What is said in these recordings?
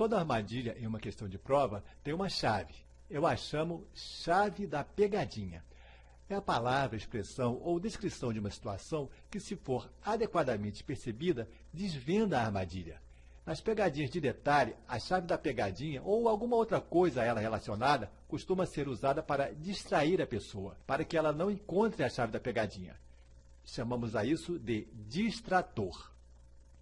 Toda armadilha em uma questão de prova tem uma chave. Eu a chamo chave da pegadinha. É a palavra, expressão ou descrição de uma situação que, se for adequadamente percebida, desvenda a armadilha. Nas pegadinhas de detalhe, a chave da pegadinha ou alguma outra coisa a ela relacionada costuma ser usada para distrair a pessoa, para que ela não encontre a chave da pegadinha. Chamamos a isso de distrator.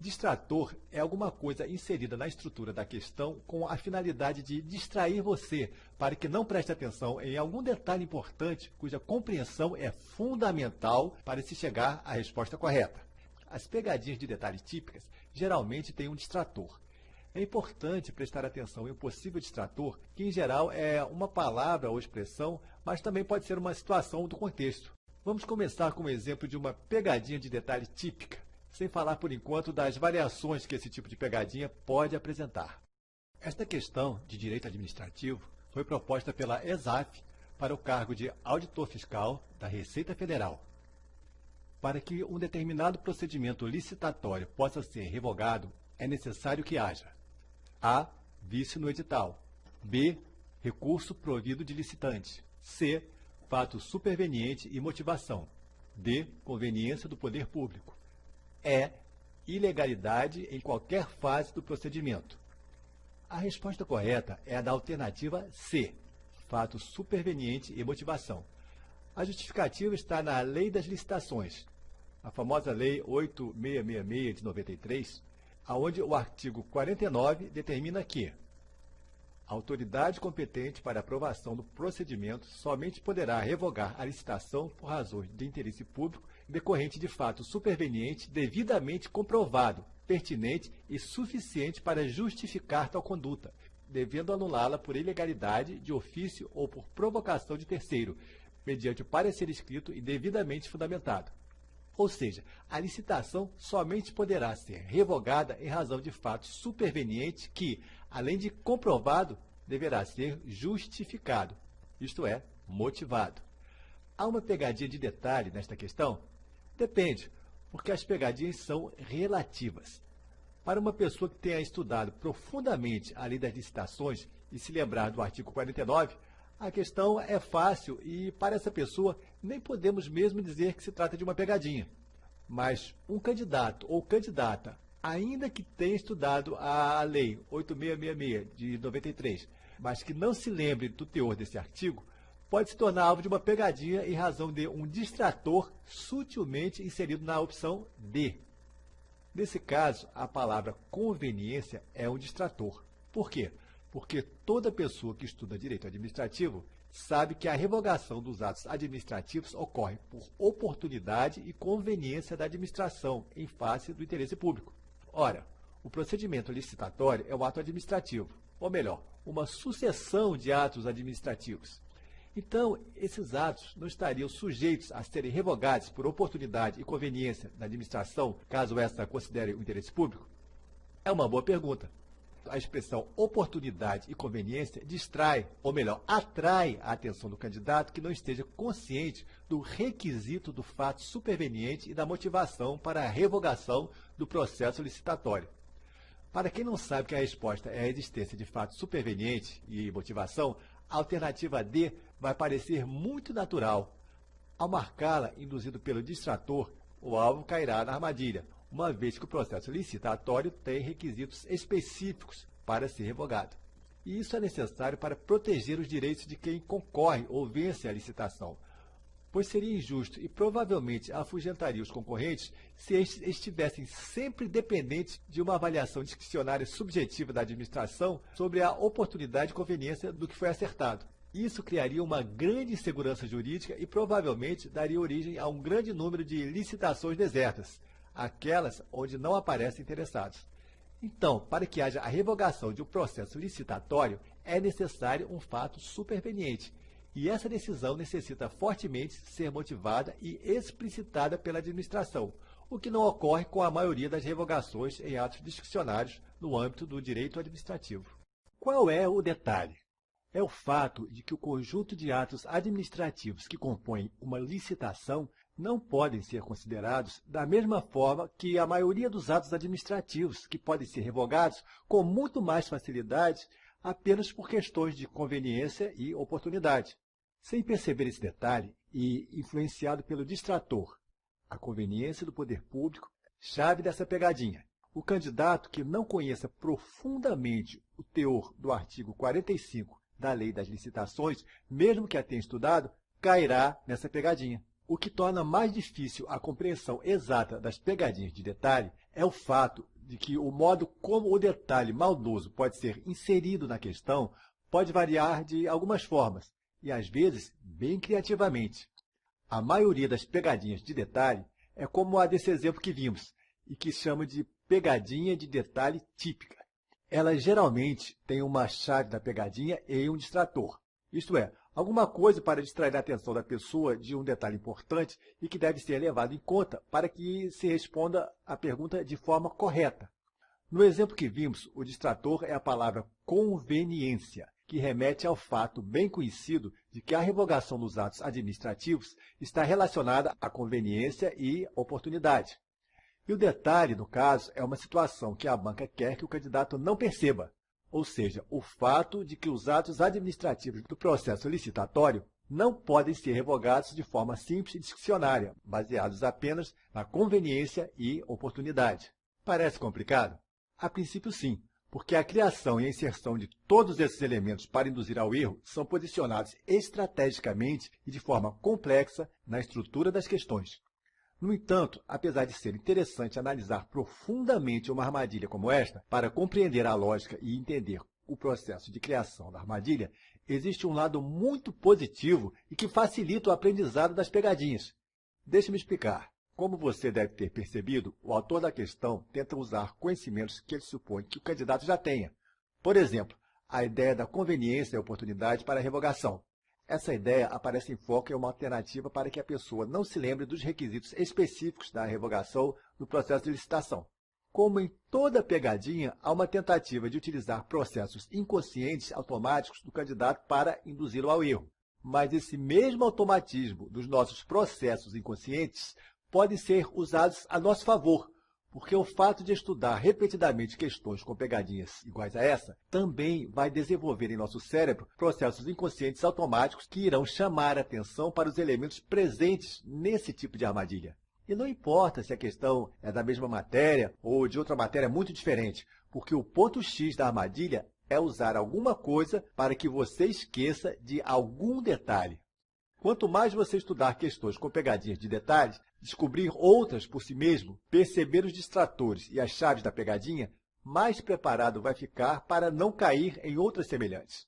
Distrator é alguma coisa inserida na estrutura da questão com a finalidade de distrair você, para que não preste atenção em algum detalhe importante cuja compreensão é fundamental para se chegar à resposta correta. As pegadinhas de detalhe típicas geralmente têm um distrator. É importante prestar atenção em um possível distrator, que em geral é uma palavra ou expressão, mas também pode ser uma situação do contexto. Vamos começar com um exemplo de uma pegadinha de detalhe típica, sem falar por enquanto das variações que esse tipo de pegadinha pode apresentar. Esta questão de direito administrativo foi proposta pela ESAF para o cargo de auditor fiscal da Receita Federal. Para que um determinado procedimento licitatório possa ser revogado, é necessário que haja: A. Vício no edital. B. Recurso provido de licitante. C. Fato superveniente e motivação. D. Conveniência do poder público. E. Ilegalidade em qualquer fase do procedimento. A resposta correta é a da alternativa C. Fato superveniente e motivação. A justificativa está na Lei das Licitações, a famosa Lei 8666 de 93, onde o artigo 49 determina que a autoridade competente para aprovação do procedimento somente poderá revogar a licitação por razões de interesse público decorrente de fato superveniente devidamente comprovado, pertinente e suficiente para justificar tal conduta, devendo anulá-la por ilegalidade de ofício ou por provocação de terceiro, mediante o parecer escrito e devidamente fundamentado. Ou seja, a licitação somente poderá ser revogada em razão de fato superveniente que, além de comprovado, deverá ser justificado, isto é, motivado. Há uma pegadinha de detalhe nesta questão? Depende, porque as pegadinhas são relativas. Para uma pessoa que tenha estudado profundamente a lei das licitações e se lembrar do artigo 49, a questão é fácil e, para essa pessoa, nem podemos mesmo dizer que se trata de uma pegadinha. Mas um candidato ou candidata, ainda que tenha estudado a Lei 8666 de 93, mas que não se lembre do teor desse artigo, pode se tornar alvo de uma pegadinha em razão de um distrator sutilmente inserido na opção D. Nesse caso, a palavra conveniência é um distrator. Por quê? Porque toda pessoa que estuda direito administrativo sabe que a revogação dos atos administrativos ocorre por oportunidade e conveniência da administração em face do interesse público. Ora, o procedimento licitatório é um ato administrativo, ou melhor, uma sucessão de atos administrativos. Então, esses atos não estariam sujeitos a serem revogados por oportunidade e conveniência da administração, caso essa considere o interesse público? É uma boa pergunta. A expressão oportunidade e conveniência distrai, ou melhor, atrai a atenção do candidato que não esteja consciente do requisito do fato superveniente e da motivação para a revogação do processo licitatório. Para quem não sabe que a resposta é a existência de fato superveniente e motivação, a alternativa D vai parecer muito natural. Ao marcá-la, induzido pelo distrator, o alvo cairá na armadilha, uma vez que o processo licitatório tem requisitos específicos para ser revogado. E isso é necessário para proteger os direitos de quem concorre ou vence a licitação, pois seria injusto e provavelmente afugentaria os concorrentes se estes estivessem sempre dependentes de uma avaliação discricionária subjetiva da administração sobre a oportunidade e conveniência do que foi acertado. Isso criaria uma grande insegurança jurídica e provavelmente daria origem a um grande número de licitações desertas, aquelas onde não aparecem interessados. Então, para que haja a revogação de um processo licitatório, é necessário um fato superveniente, e essa decisão necessita fortemente ser motivada e explicitada pela administração, o que não ocorre com a maioria das revogações em atos discricionários no âmbito do direito administrativo. Qual é o detalhe? É o fato de que o conjunto de atos administrativos que compõem uma licitação não podem ser considerados da mesma forma que a maioria dos atos administrativos, que podem ser revogados com muito mais facilidade apenas por questões de conveniência e oportunidade. Sem perceber esse detalhe e influenciado pelo distrator, a conveniência do poder público, chave dessa pegadinha. O candidato que não conheça profundamente o teor do artigo 45 da Lei das Licitações, mesmo que a tenha estudado, cairá nessa pegadinha. O que torna mais difícil a compreensão exata das pegadinhas de detalhe é o fato de que o modo como o detalhe maldoso pode ser inserido na questão pode variar de algumas formas, e às vezes bem criativamente. A maioria das pegadinhas de detalhe é como a desse exemplo que vimos, e que chama de pegadinha de detalhe típica. Ela geralmente tem uma chave da pegadinha e um distrator. Isto é, alguma coisa para distrair a atenção da pessoa de um detalhe importante e que deve ser levado em conta para que se responda a pergunta de forma correta. No exemplo que vimos, o distrator é a palavra conveniência, que remete ao fato bem conhecido de que a revogação dos atos administrativos está relacionada à conveniência e oportunidade. E o detalhe, no caso, é uma situação que a banca quer que o candidato não perceba, ou seja, o fato de que os atos administrativos do processo licitatório não podem ser revogados de forma simples e discricionária, baseados apenas na conveniência e oportunidade. Parece complicado? A princípio, sim, porque a criação e a inserção de todos esses elementos para induzir ao erro são posicionados estrategicamente e de forma complexa na estrutura das questões. No entanto, apesar de ser interessante analisar profundamente uma armadilha como esta, para compreender a lógica e entender o processo de criação da armadilha, existe um lado muito positivo e que facilita o aprendizado das pegadinhas. Deixe-me explicar. Como você deve ter percebido, o autor da questão tenta usar conhecimentos que ele supõe que o candidato já tenha. Por exemplo, a ideia da conveniência e oportunidade para a revogação. Essa ideia aparece em foco em uma alternativa para que a pessoa não se lembre dos requisitos específicos da revogação no processo de licitação. Como em toda pegadinha, há uma tentativa de utilizar processos inconscientes automáticos do candidato para induzi-lo ao erro. Mas esse mesmo automatismo dos nossos processos inconscientes pode ser usados a nosso favor, porque o fato de estudar repetidamente questões com pegadinhas iguais a essa também vai desenvolver em nosso cérebro processos inconscientes automáticos que irão chamar a atenção para os elementos presentes nesse tipo de armadilha. E não importa se a questão é da mesma matéria ou de outra matéria muito diferente, porque o ponto X da armadilha é usar alguma coisa para que você esqueça de algum detalhe. Quanto mais você estudar questões com pegadinhas de detalhes, descobrir outras por si mesmo, perceber os distratores e as chaves da pegadinha, mais preparado vai ficar para não cair em outras semelhantes.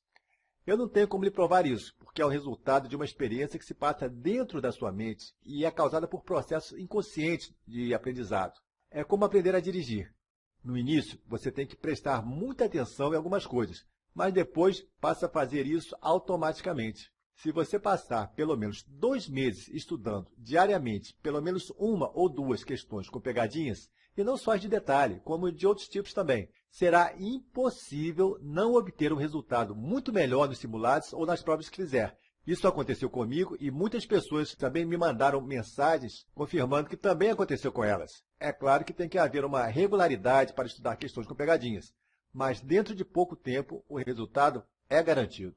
Eu não tenho como lhe provar isso, porque é o resultado de uma experiência que se passa dentro da sua mente e é causada por processos inconscientes de aprendizado. É como aprender a dirigir. No início, você tem que prestar muita atenção em algumas coisas, mas depois passa a fazer isso automaticamente. Se você passar pelo menos 2 meses estudando diariamente pelo menos uma ou duas questões com pegadinhas, e não só as de detalhe, como de outros tipos também, será impossível não obter um resultado muito melhor nos simulados ou nas provas que fizer. Isso aconteceu comigo e muitas pessoas também me mandaram mensagens confirmando que também aconteceu com elas. É claro que tem que haver uma regularidade para estudar questões com pegadinhas, mas dentro de pouco tempo o resultado é garantido.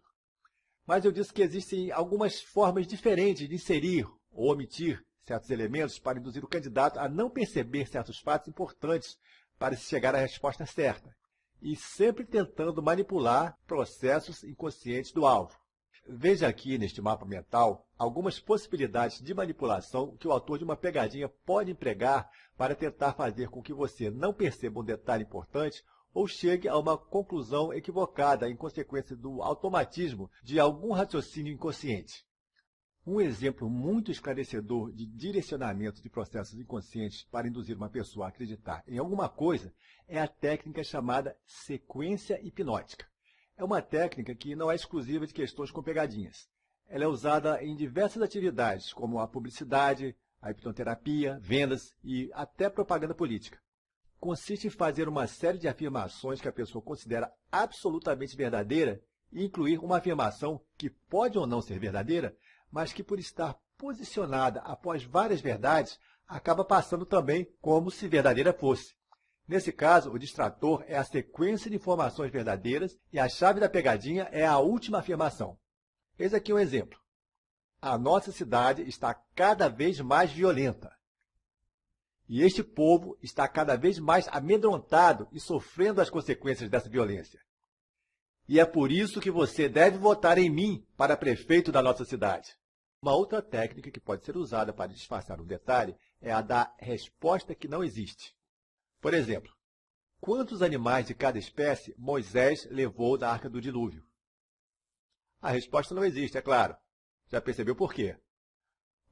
Mas eu disse que existem algumas formas diferentes de inserir ou omitir certos elementos para induzir o candidato a não perceber certos fatos importantes para se chegar à resposta certa, e sempre tentando manipular processos inconscientes do alvo. Veja aqui neste mapa mental algumas possibilidades de manipulação que o autor de uma pegadinha pode empregar para tentar fazer com que você não perceba um detalhe importante ou chegue a uma conclusão equivocada em consequência do automatismo de algum raciocínio inconsciente. Um exemplo muito esclarecedor de direcionamento de processos inconscientes para induzir uma pessoa a acreditar em alguma coisa é a técnica chamada sequência hipnótica. É uma técnica que não é exclusiva de questões com pegadinhas. Ela é usada em diversas atividades, como a publicidade, a hipnoterapia, vendas e até propaganda política. Consiste em fazer uma série de afirmações que a pessoa considera absolutamente verdadeira e incluir uma afirmação que pode ou não ser verdadeira, mas que por estar posicionada após várias verdades, acaba passando também como se verdadeira fosse. Nesse caso, o distrator é a sequência de informações verdadeiras e a chave da pegadinha é a última afirmação. Eis aqui um exemplo. A nossa cidade está cada vez mais violenta. E este povo está cada vez mais amedrontado e sofrendo as consequências dessa violência. E é por isso que você deve votar em mim para prefeito da nossa cidade. Uma outra técnica que pode ser usada para disfarçar um detalhe é a da resposta que não existe. Por exemplo, quantos animais de cada espécie Moisés levou da Arca do Dilúvio? A resposta não existe, é claro. Já percebeu por quê?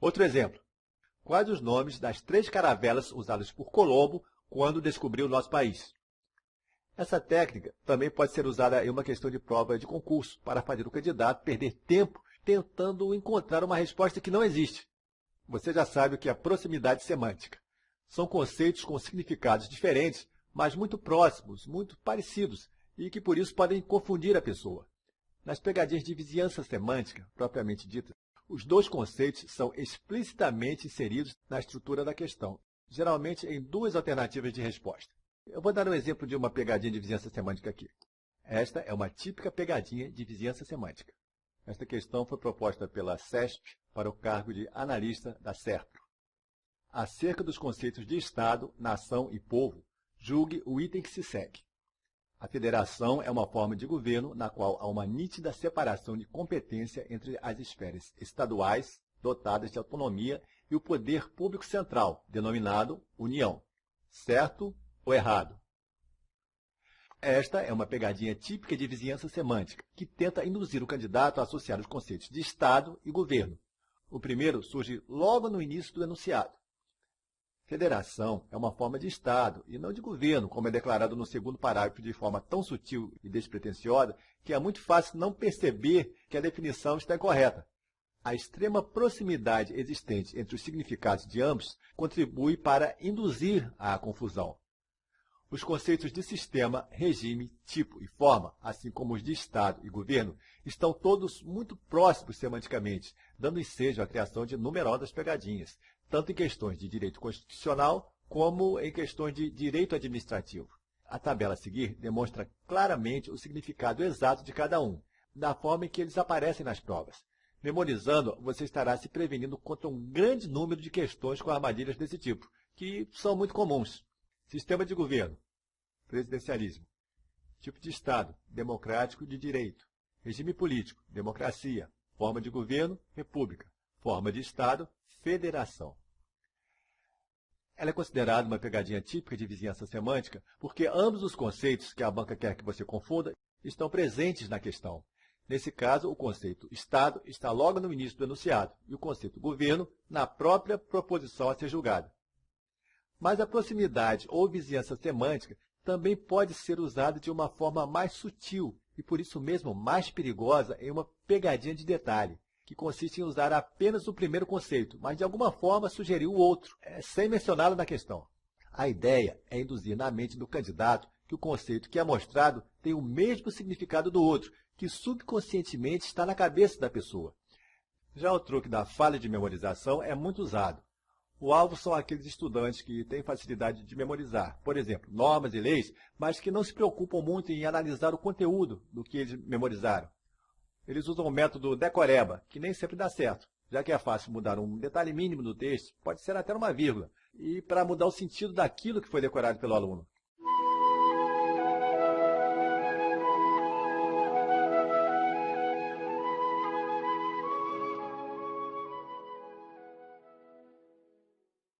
Outro exemplo. Quais os nomes das 3 caravelas usadas por Colombo quando descobriu o nosso país? Essa técnica também pode ser usada em uma questão de prova de concurso, para fazer o candidato perder tempo tentando encontrar uma resposta que não existe. Você já sabe o que é proximidade semântica. São conceitos com significados diferentes, mas muito próximos, muito parecidos, e que por isso podem confundir a pessoa. Nas pegadinhas de vizinhança semântica, propriamente dita, os 2 conceitos são explicitamente inseridos na estrutura da questão, geralmente em 2 alternativas de resposta. Eu vou dar um exemplo de uma pegadinha de vizinhança semântica aqui. Esta é uma típica pegadinha de vizinhança semântica. Esta questão foi proposta pela CESP para o cargo de analista da SERPRO. Acerca dos conceitos de Estado, nação e povo, julgue o item que se segue. A federação é uma forma de governo na qual há uma nítida separação de competência entre as esferas estaduais, dotadas de autonomia, e o poder público central, denominado União. Certo ou errado? Esta é uma pegadinha típica de vizinhança semântica, que tenta induzir o candidato a associar os conceitos de Estado e governo. O primeiro surge logo no início do enunciado. Federação é uma forma de Estado e não de governo, como é declarado no segundo parágrafo de forma tão sutil e despretensiosa que é muito fácil não perceber que a definição está incorreta. A extrema proximidade existente entre os significados de ambos contribui para induzir a confusão. Os conceitos de sistema, regime, tipo e forma, assim como os de Estado e governo, estão todos muito próximos semanticamente, dando ensejo à criação de numerosas pegadinhas, tanto em questões de direito constitucional como em questões de direito administrativo. A tabela a seguir demonstra claramente o significado exato de cada um, da forma em que eles aparecem nas provas. Memorizando, você estará se prevenindo contra um grande número de questões com armadilhas desse tipo, que são muito comuns. Sistema de governo, presidencialismo. Tipo de Estado, democrático de direito. Regime político, democracia. Forma de governo, república. Forma de Estado, federação. Ela é considerada uma pegadinha típica de vizinhança semântica porque ambos os conceitos que a banca quer que você confunda estão presentes na questão. Nesse caso, o conceito Estado está logo no início do enunciado e o conceito governo na própria proposição a ser julgada. Mas a proximidade ou vizinhança semântica também pode ser usada de uma forma mais sutil e, por isso mesmo, mais perigosa em uma pegadinha de detalhe, que consiste em usar apenas o primeiro conceito, mas de alguma forma sugerir o outro, sem mencioná-lo na questão. A ideia é induzir na mente do candidato que o conceito que é mostrado tem o mesmo significado do outro, que subconscientemente está na cabeça da pessoa. Já o truque da falha de memorização é muito usado. O alvo são aqueles estudantes que têm facilidade de memorizar, por exemplo, normas e leis, mas que não se preocupam muito em analisar o conteúdo do que eles memorizaram. Eles usam o método decoreba, que nem sempre dá certo, já que é fácil mudar um detalhe mínimo do texto, pode ser até uma vírgula, e para mudar o sentido daquilo que foi decorado pelo aluno.